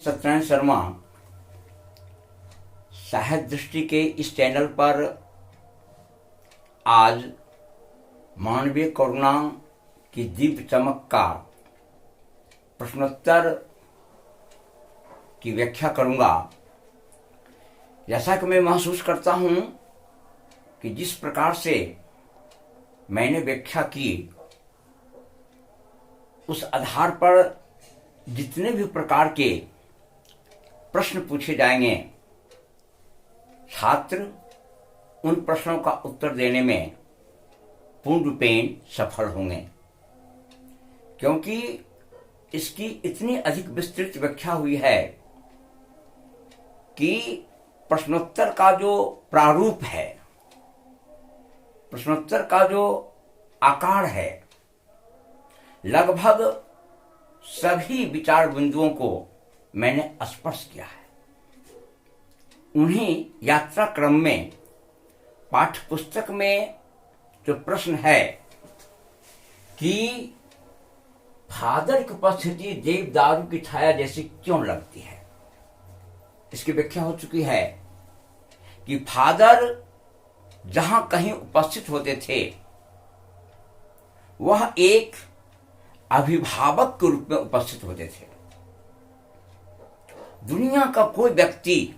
सत्यनारायण शर्मा साहित्य दृष्टि के इस चैनल पर आज मानवीय करुणा की दिव्य चमक का प्रश्नोत्तर की व्याख्या करूंगा। जैसा कि मैं महसूस करता हूं कि जिस प्रकार से मैंने व्याख्या की, उस आधार पर जितने भी प्रकार के प्रश्न पूछे जाएंगे, छात्र उन प्रश्नों का उत्तर देने में पूर्ण रूपेण सफल होंगे, क्योंकि इसकी इतनी अधिक विस्तृत व्याख्या हुई है कि प्रश्नोत्तर का जो प्रारूप है, प्रश्नोत्तर का जो आकार है, लगभग सभी विचार बिंदुओं को मैंने स्पर्श किया है। उन्हीं यात्रा क्रम में पाठ्य पुस्तक में जो प्रश्न है कि फादर की उपस्थिति देवदारू की छाया जैसी क्यों लगती है, इसकी व्याख्या हो चुकी है कि फादर जहां कहीं उपस्थित होते थे, वह एक अभिभावक के रूप में उपस्थित होते थे। दुनिया का कोई व्यक्ति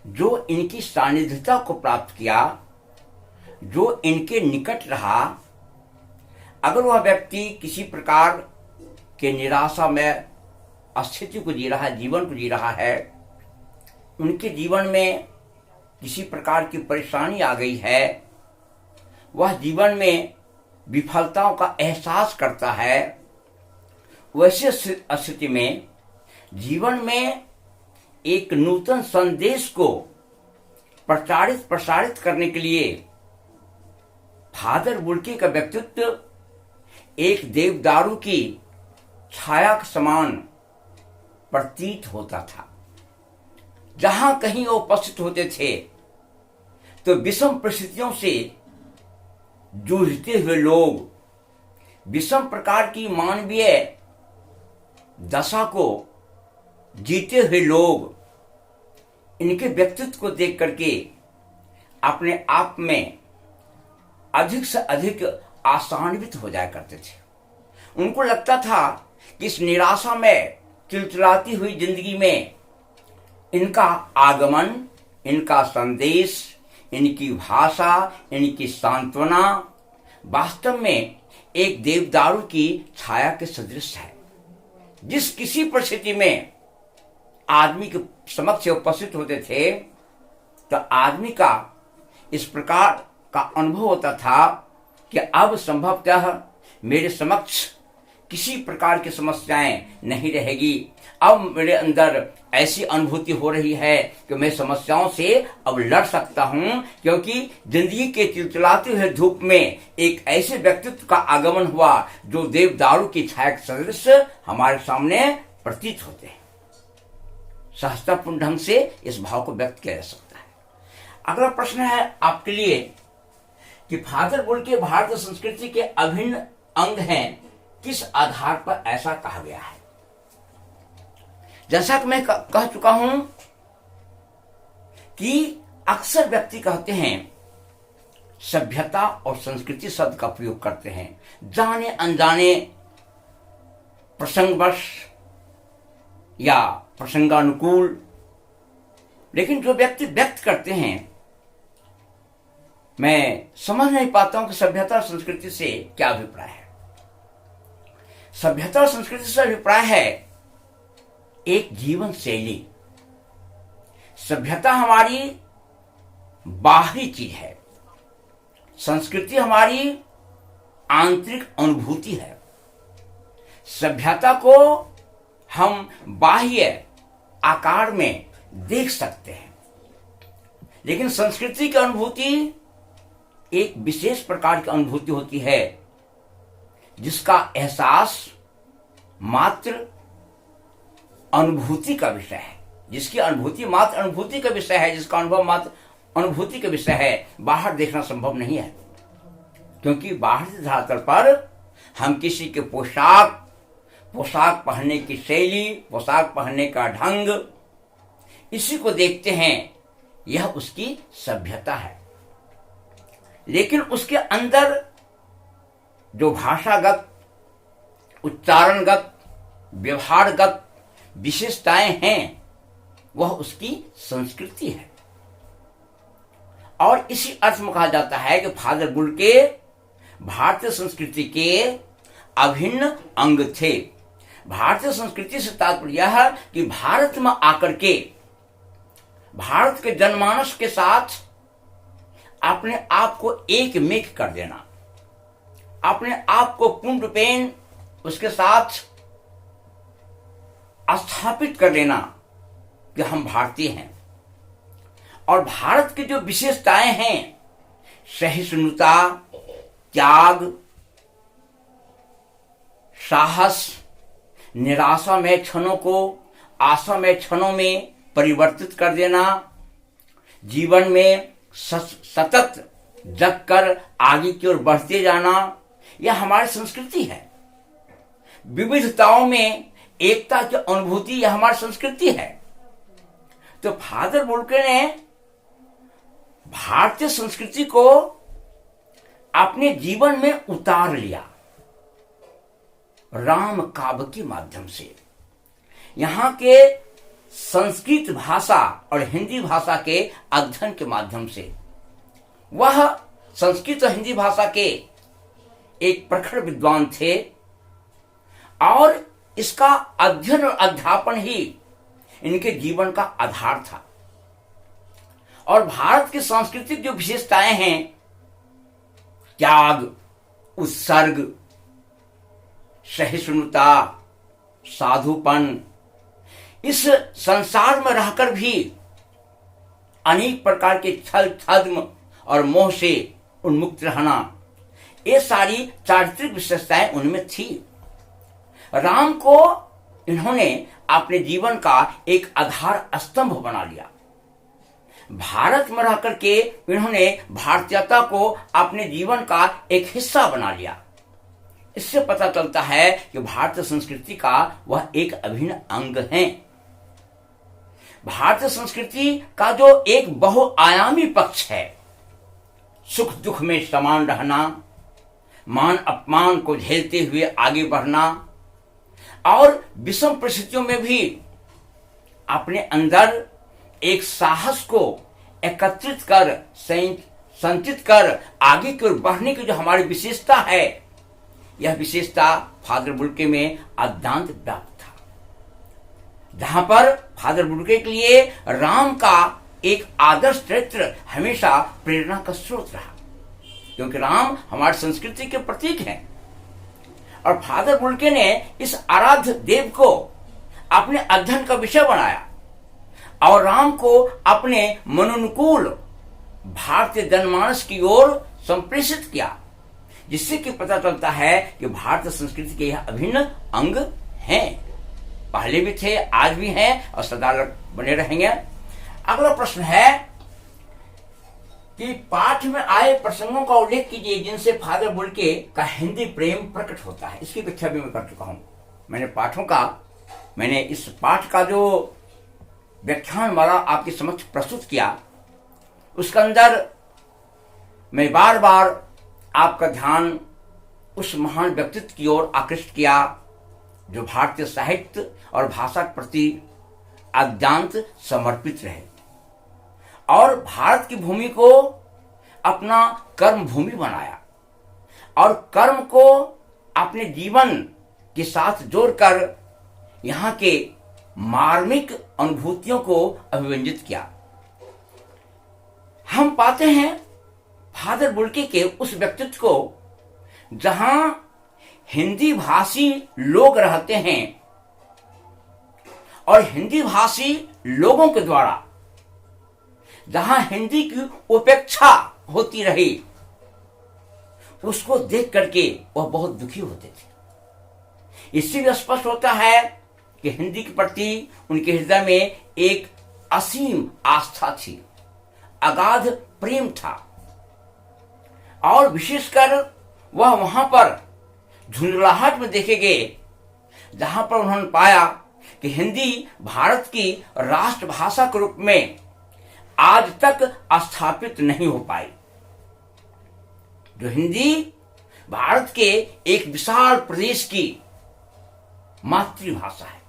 जो इनकी सानिध्यता को प्राप्त किया, जो इनके निकट रहा, अगर वह व्यक्ति किसी प्रकार के निराशा में स्थिति को जी रहा है, जीवन को जी रहा है, उनके जीवन में किसी प्रकार की परेशानी आ गई है, वह जीवन में विफलताओं का एहसास करता है, वैसे स्थिति में जीवन में एक नूतन संदेश को प्रसारित करने के लिए फादर बुल्के का व्यक्तित्व एक देवदारू की छाया के समान प्रतीत होता था। जहां कहीं वो उपस्थित होते थे तो विषम परिस्थितियों से जूझते हुए लोग, विषम प्रकार की मानवीय दशा को जीते हुए लोग, इनके व्यक्तित्व को देख करके अपने आप में अधिक से अधिक आशान्वित हो जाया करते थे। उनको लगता था कि इस निराशा में चिलचिलाती हुई जिंदगी में इनका आगमन, इनका संदेश, इनकी भाषा, इनकी सांत्वना वास्तव में एक देवदारू की छाया के सदृश है। जिस किसी परिस्थिति में आदमी के समक्ष उपस्थित होते थे तो आदमी का इस प्रकार का अनुभव होता था कि अब संभवतः मेरे समक्ष किसी प्रकार की समस्याएं नहीं रहेगी। अब मेरे अंदर ऐसी अनुभूति हो रही है कि मैं समस्याओं से अब लड़ सकता हूं, क्योंकि जिंदगी के चिलचिलाते हुए धूप में एक ऐसे व्यक्तित्व का आगमन हुआ जो देवदारू की छाया के सदृश हमारे सामने प्रतीत होते हैं। सहजतापूर्ण ढंग से इस भाव को व्यक्त किया जा सकता है। अगला प्रश्न है आपके लिए कि फादर बुल्के भारतीय संस्कृति के अभिन्न अंग हैं, किस आधार पर ऐसा कहा गया है? जैसा कि मैं कह चुका हूं कि अक्सर व्यक्ति कहते हैं, सभ्यता और संस्कृति शब्द का प्रयोग करते हैं, जाने अनजाने प्रसंगवश या प्रसंगानुकूल, लेकिन जो व्यक्ति व्यक्त करते हैं, मैं समझ नहीं पाता हूं कि सभ्यता और संस्कृति से क्या अभिप्राय है। सभ्यता और संस्कृति से अभिप्राय है एक जीवन शैली। सभ्यता हमारी बाहरी चीज है, संस्कृति हमारी आंतरिक अनुभूति है। सभ्यता को हम बाह्य आकार में देख सकते हैं, लेकिन संस्कृति की अनुभूति एक विशेष प्रकार की अनुभूति होती है, जिसका एहसास मात्र अनुभूति का विषय है, जिसकी अनुभूति मात्र अनुभूति का विषय है, जिसका अनुभव मात्र अनुभूति का विषय है। बाहर देखना संभव नहीं है, क्योंकि बाहर से धरातल पर हम किसी के पोशाक, पोशाक पहनने की शैली, पोशाक पहनने का ढंग, इसी को देखते हैं, यह उसकी सभ्यता है। लेकिन उसके अंदर जो भाषागत, उच्चारणगत, व्यवहारगत विशेषताएं हैं, वह उसकी संस्कृति है। और इसी अर्थ में कहा जाता है कि फादर बुल्के भारतीय संस्कृति के अभिन्न अंग थे। भारतीय संस्कृति से तात्पर्य यह है कि भारत में आकर के भारत के जनमानस के साथ अपने आप को एक मेक कर देना, अपने आप को पूर्ण रूपेण उसके साथ स्थापित कर लेना कि हम भारतीय हैं। और भारत की जो विशेषताएं हैं, सहिष्णुता, त्याग, साहस, निराशा में क्षणों को आशा में क्षणों में परिवर्तित कर देना, जीवन में सतत जग कर आगे की ओर बढ़ते जाना, यह हमारी संस्कृति है। विविधताओं में एकता की अनुभूति, यह हमारी संस्कृति है। तो फादर बुल्के ने भारतीय संस्कृति को अपने जीवन में उतार लिया राम काव्य के माध्यम से। यहां के संस्कृत भाषा और हिंदी भाषा के अध्ययन के माध्यम से वह संस्कृत और हिंदी भाषा के एक प्रखर विद्वान थे और इसका अध्ययन और अध्यापन ही इनके जीवन का आधार था। और भारत की सांस्कृतिक जो विशेषताएं हैं, त्याग, उत्सर्ग, सहिष्णुता, साधुपन, इस संसार में रहकर भी अनेक प्रकार के छल छद्म और मोह से उन्मुक्त रहना, ये सारी चारित्रिक विशेषताएं उनमें थी। राम को इन्होंने अपने जीवन का एक आधार स्तंभ बना लिया। भारत में रहकर के इन्होंने भारतीयता को अपने जीवन का एक हिस्सा बना लिया। इससे पता चलता है कि भारतीय संस्कृति का वह एक अभिन्न अंग है। भारतीय संस्कृति का जो एक बहुआयामी पक्ष है, सुख दुख में समान रहना, मान अपमान को झेलते हुए आगे बढ़ना और विषम परिस्थितियों में भी अपने अंदर एक साहस को एकत्रित कर, संचित कर आगे की ओर बढ़ने की जो हमारी विशेषता है, यह विशेषता फादर बुल्के में अत्यंत व्याप्त था। जहां पर फादर बुल्के के लिए राम का एक आदर्श चरित्र हमेशा प्रेरणा का स्रोत रहा, क्योंकि राम हमारी संस्कृति के प्रतीक हैं। और फादर बुल्के ने इस आराध्य देव को अपने अध्ययन का विषय बनाया और राम को अपने मनोनुकूल भारतीय जनमानस की ओर संप्रेषित किया, जिससे कि पता चलता है कि भारतीय संस्कृति के यह अभिन्न अंग हैं। पहले भी थे, आज भी हैं और सदा बने रहेंगे। अगला प्रश्न है कि पाठ में आए प्रसंगों का उल्लेख कीजिए जिनसे फादर बुल्के का हिंदी प्रेम प्रकट होता है। इसकी व्याख्या भी मैं कर चुका हूं। मैंने इस पाठ का जो व्याख्यान वाला आपके समक्ष प्रस्तुत किया, उसके अंदर मैं बार बार आपका ध्यान उस महान व्यक्तित्व की ओर आकृष्ट किया जो भारतीय साहित्य और भाषा के प्रति अत्यंत समर्पित रहे और भारत की भूमि को अपना कर्म भूमि बनाया और कर्म को अपने जीवन के साथ जोड़कर यहाँ के मार्मिक अनुभूतियों को अभिव्यंजित किया। हम पाते हैं फादर बुल्के के उस व्यक्तित्व को जहां हिंदी भाषी लोग रहते हैं और हिंदी भाषी लोगों के द्वारा जहां हिंदी की उपेक्षा होती रही, उसको देख करके वह बहुत दुखी होते थे। इससे भी स्पष्ट होता है कि हिंदी के प्रति उनके हृदय में एक असीम आस्था थी, अगाध प्रेम था और विशेषकर वह वहां पर झुंझलाहट में देखे गए जहां पर उन्होंने पाया कि हिंदी भारत की राष्ट्रभाषा के रूप में आज तक स्थापित नहीं हो पाई। जो हिंदी भारत के एक विशाल प्रदेश की मातृभाषा है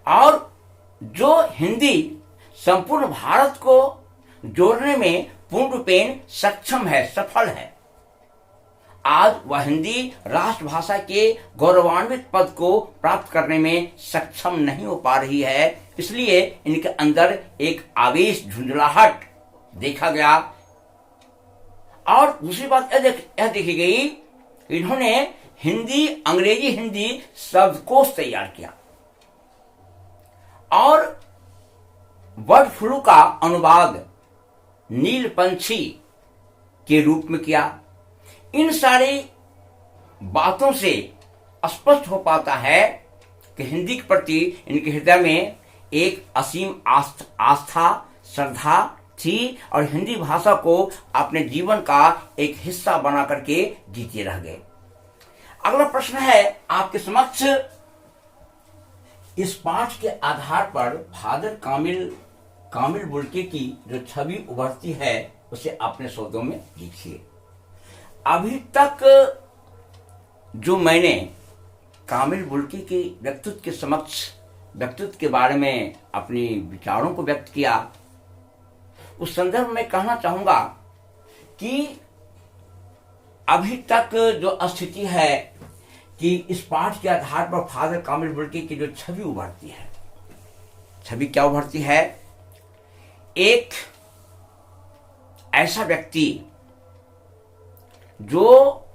और जो हिंदी संपूर्ण भारत को जोड़ने में पूर्ण रूपेण सक्षम है, सफल है, आज वह हिंदी राष्ट्रभाषा के गौरवान्वित पद को प्राप्त करने में सक्षम नहीं हो पा रही है। इसलिए इनके अंदर एक आवेश, झुंझलाहट देखा गया। और दूसरी बात यह देखी गई, इन्होंने हिंदी, अंग्रेजी हिंदी शब्दकोश तैयार किया और बर्ड फ्लू का अनुवाद नीलपंछी के रूप में किया। इन सारी बातों से स्पष्ट हो पाता है कि हिंदी के प्रति इनके हृदय में एक असीम आस्था, श्रद्धा थी और हिंदी भाषा को अपने जीवन का एक हिस्सा बना करके जीते रह गए। अगला प्रश्न है आपके समक्ष, इस पाठ के आधार पर फादर कामिल बुल्के की जो छवि उभरती है उसे अपने शब्दों में लिखिए। अभी तक जो मैंने कामिल बुल्के के व्यक्तित्व के बारे में अपने विचारों को व्यक्त किया, उस संदर्भ में कहना चाहूंगा कि अभी तक जो स्थिति है कि इस पाठ के आधार पर फादर कामिल बुल्के की जो छवि उभरती है, छवि क्या उभरती है? एक ऐसा व्यक्ति जो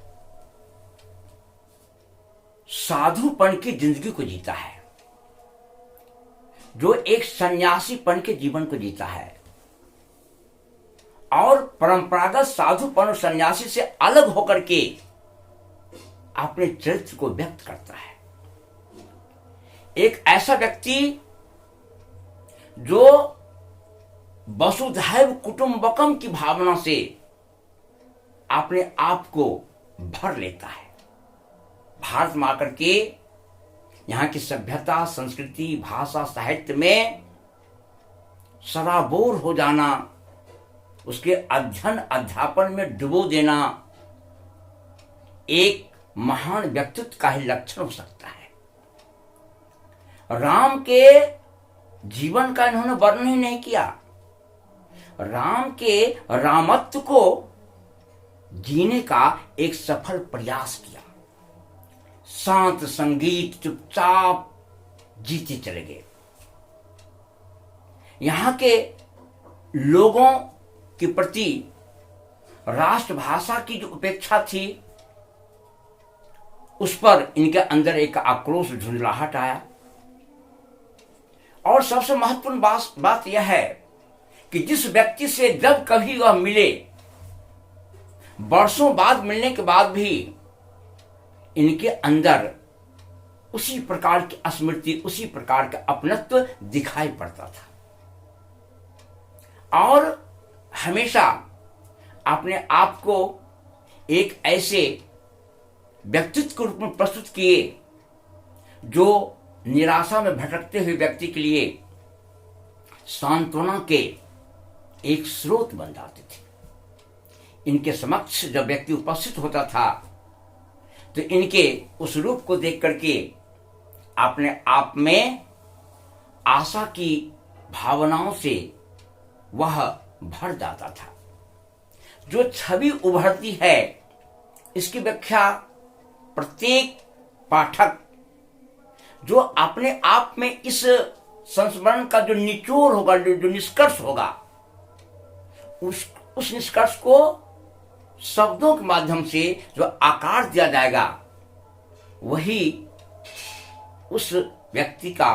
साधुपन की जिंदगी को जीता है, जो एक सन्यासीपन के जीवन को जीता है और परंपरागत साधुपन और सन्यासी से अलग होकर के अपने चरित्र को व्यक्त करता है। एक ऐसा व्यक्ति जो वसुधैव कुटुंबकम की भावना से अपने आप को भर लेता है। भारत में आकर के यहाँ की सभ्यता, संस्कृति, भाषा, साहित्य में सराबोर हो जाना, उसके अध्ययन अध्यापन में डुबो देना एक महान व्यक्तित्व का ही लक्षण हो सकता है। राम के जीवन का इन्होंने वर्णन ही नहीं किया, राम के रामत्व को जीने का एक सफल प्रयास किया। शांत संगीत चुपचाप जीते चले गए। यहां के लोगों के प्रति राष्ट्रभाषा की जो उपेक्षा थी, उस पर इनके अंदर एक आक्रोश, झुंझलाहट आया। और सबसे महत्वपूर्ण बात यह है कि जिस व्यक्ति से जब कभी वह मिले, वर्षों बाद मिलने के बाद भी इनके अंदर उसी प्रकार की स्मृति, उसी प्रकार का अपनत्व दिखाई पड़ता था और हमेशा अपने आप को एक ऐसे व्यक्तित्व के रूप में प्रस्तुत किए जो निराशा में भटकते हुए व्यक्ति के लिए सांत्वना के एक स्रोत बन जाते थे। इनके समक्ष जब व्यक्ति उपस्थित होता था तो इनके उस रूप को देख करके अपने आप में आशा की भावनाओं से वह भर जाता था। जो छवि उभरती है, इसकी व्याख्या प्रत्येक पाठक जो अपने आप में इस संस्मरण का जो निचोड़ होगा, जो निष्कर्ष होगा, उस निष्कर्ष को शब्दों के माध्यम से जो आकार दिया जाएगा, वही उस व्यक्ति का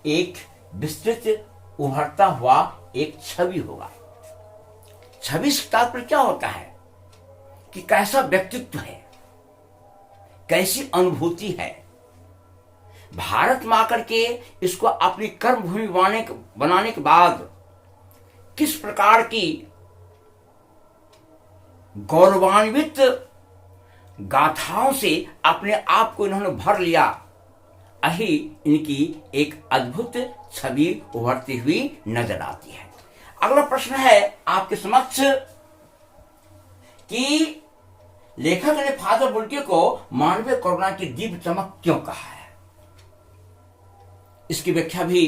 एक विस्तृत उभरता हुआ एक छवि होगा। छवि से तात्पर्य क्या होता है कि कैसा व्यक्तित्व है, कैसी अनुभूति है। भारत में आकर के इसको अपनी कर्मभूमि बनाने के बाद किस प्रकार की गौरवान्वित गाथाओं से अपने आप को इन्होंने भर लिया, ही इनकी एक अद्भुत छवि उभरती हुई नजर आती है। अगला प्रश्न है आपके समक्ष कि लेखक ने फादर बुल्के को मानवीय करुणा की दिव्य चमक क्यों कहा है। इसकी व्याख्या भी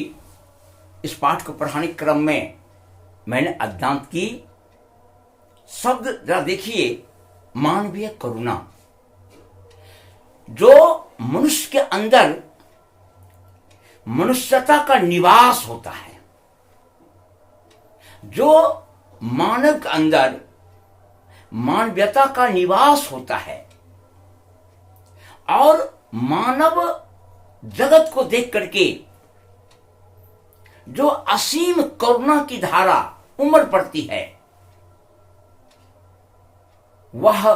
इस पाठ को पढ़ाने क्रम में मैंने अध्ययन की। शब्द जरा देखिए, मानवीय करुणा, जो मनुष्य के अंदर मनुष्यता का निवास होता है, जो मानव के अंदर मानवीयता का निवास होता है और मानव जगत को देख करके जो असीम करुणा की धारा उमड़ पड़ती है, वह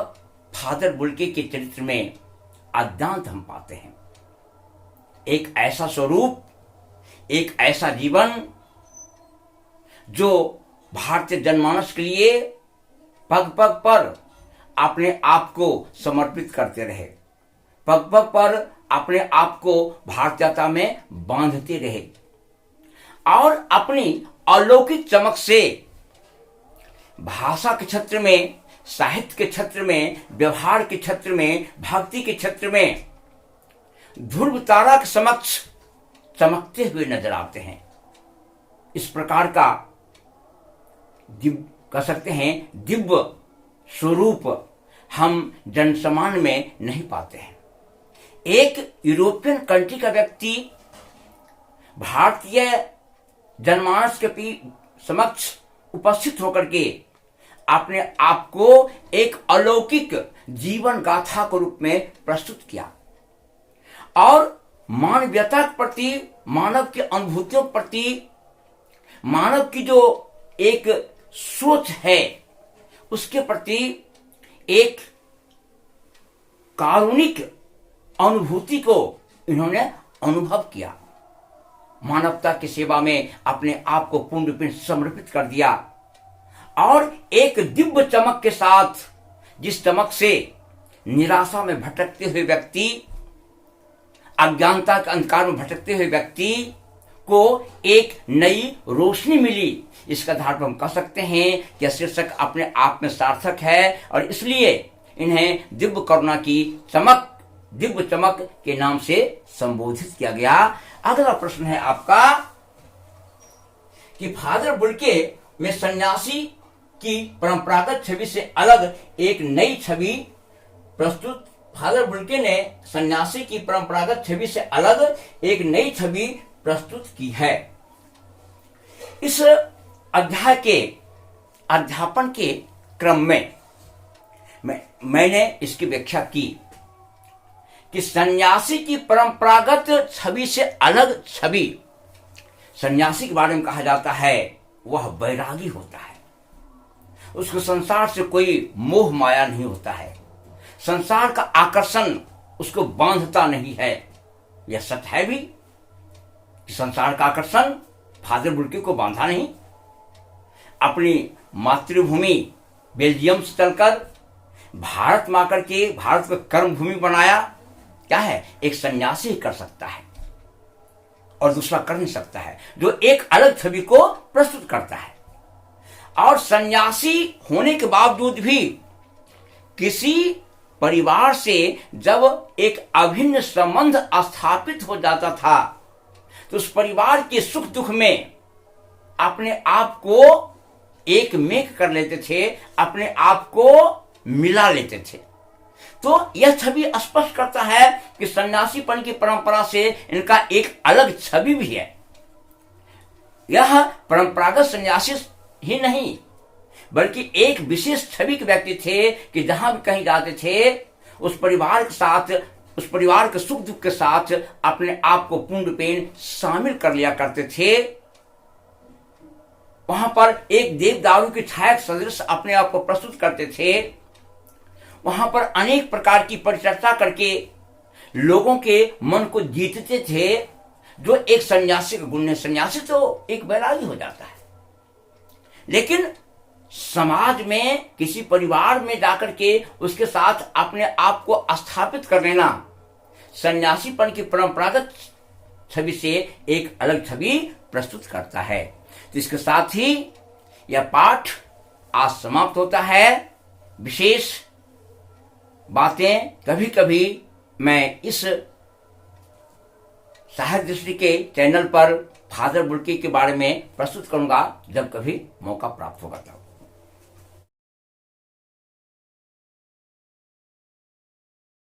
फादर बुल्के के चरित्र में अद्यांत हम पाते हैं। एक ऐसा स्वरूप, एक ऐसा जीवन जो भारतीय जनमानस के लिए पग पग पर अपने आप को समर्पित करते रहे, पग पग पर अपने आप को भारतीयता में बांधते रहे और अपनी अलौकिक चमक से भाषा के क्षेत्र में, साहित्य के क्षेत्र में, व्यवहार के क्षेत्र में, भक्ति के क्षेत्र में ध्रुव तारा के समक्ष चमकते हुए नजर आते हैं। इस प्रकार का कह सकते हैं दिव्य स्वरूप हम जनसमान में नहीं पाते हैं। एक यूरोपियन कंट्री का व्यक्ति भारतीय जनमानस के समक्ष उपस्थित होकर के अपने आप को एक अलौकिक जीवन गाथा के रूप में प्रस्तुत किया और मानवीयता के प्रति, मानव की अनुभूतियों के प्रति, मानव की जो एक सोच है उसके प्रति एक कारुणिक अनुभूति को इन्होंने अनुभव किया। मानवता की सेवा में अपने आप को पूर्ण रूप से समर्पित कर दिया और एक दिव्य चमक के साथ, जिस चमक से निराशा में भटकते हुए व्यक्ति, अज्ञानता के अंधकार में भटकते हुए व्यक्ति को एक नई रोशनी मिली। इसका आधार पर हम कह सकते हैं कि शीर्षक अपने आप में सार्थक है और इसलिए इन्हें दिव्य करुणा की चमक, दिव्य चमक के नाम से संबोधित किया गया। अगला प्रश्न है आपका कि फादर बुल्के में सन्यासी की परंपरागत छवि से अलग एक नई छवि प्रस्तुत, फादर बुल्के ने सन्यासी की परंपरागत छवि से अलग एक नई छवि प्रस्तुत की है। इस अध्याय के अध्यापन के क्रम में मैंने इसकी व्याख्या की कि सन्यासी की परंपरागत छवि से अलग छवि, सन्यासी के बारे में कहा जाता है वह वैरागी होता है, उसको संसार से कोई मोह माया नहीं होता है, संसार का आकर्षण उसको बांधता नहीं है। यह सत्य है भी कि संसार का आकर्षण फादर बुल्के को बांधा नहीं। अपनी मातृभूमि बेल्जियम से चलकर भारत में आकर के भारत को कर्म भूमि बनाया, क्या है, एक सन्यासी ही कर सकता है और दूसरा कर नहीं सकता है, जो एक अलग छवि को प्रस्तुत करता है। और सन्यासी होने के बावजूद भी किसी परिवार से जब एक अभिन्न संबंध स्थापित हो जाता था तो उस परिवार के सुख दुख में अपने आप को एक मेक कर लेते थे, अपने आप को मिला लेते थे। तो यह छवि स्पष्ट करता है कि सन्यासीपन की परंपरा से इनका एक अलग छवि भी है। यह परंपरागत सन्यासी ही नहीं बल्कि एक विशेष छवि के व्यक्ति थे कि जहां भी कहीं जाते थे उस परिवार के साथ, उस परिवार के सुख दुख के साथ अपने आप को पूर्ण रूपेण शामिल कर लिया करते थे। वहां पर एक देवदारू की छाया सदृश अपने आप को प्रस्तुत करते थे। वहां पर अनेक प्रकार की परिचर्चा करके लोगों के मन को जीतते थे, जो एक सन्यासी का गुण है। सन्यासी तो एक वैरागी हो जाता है, लेकिन समाज में किसी परिवार में जाकर के उसके साथ अपने आप को स्थापित कर लेना, सन्यासीपन की परंपरागत छवि से एक अलग छवि प्रस्तुत करता है। तो इसके साथ ही यह पाठ आज समाप्त होता है। विशेष बातें कभी कभी मैं इस साहित्य दृष्टि के चैनल पर फादर बुल्की के बारे में प्रस्तुत करूंगा, जब कभी मौका प्राप्त होगा तब।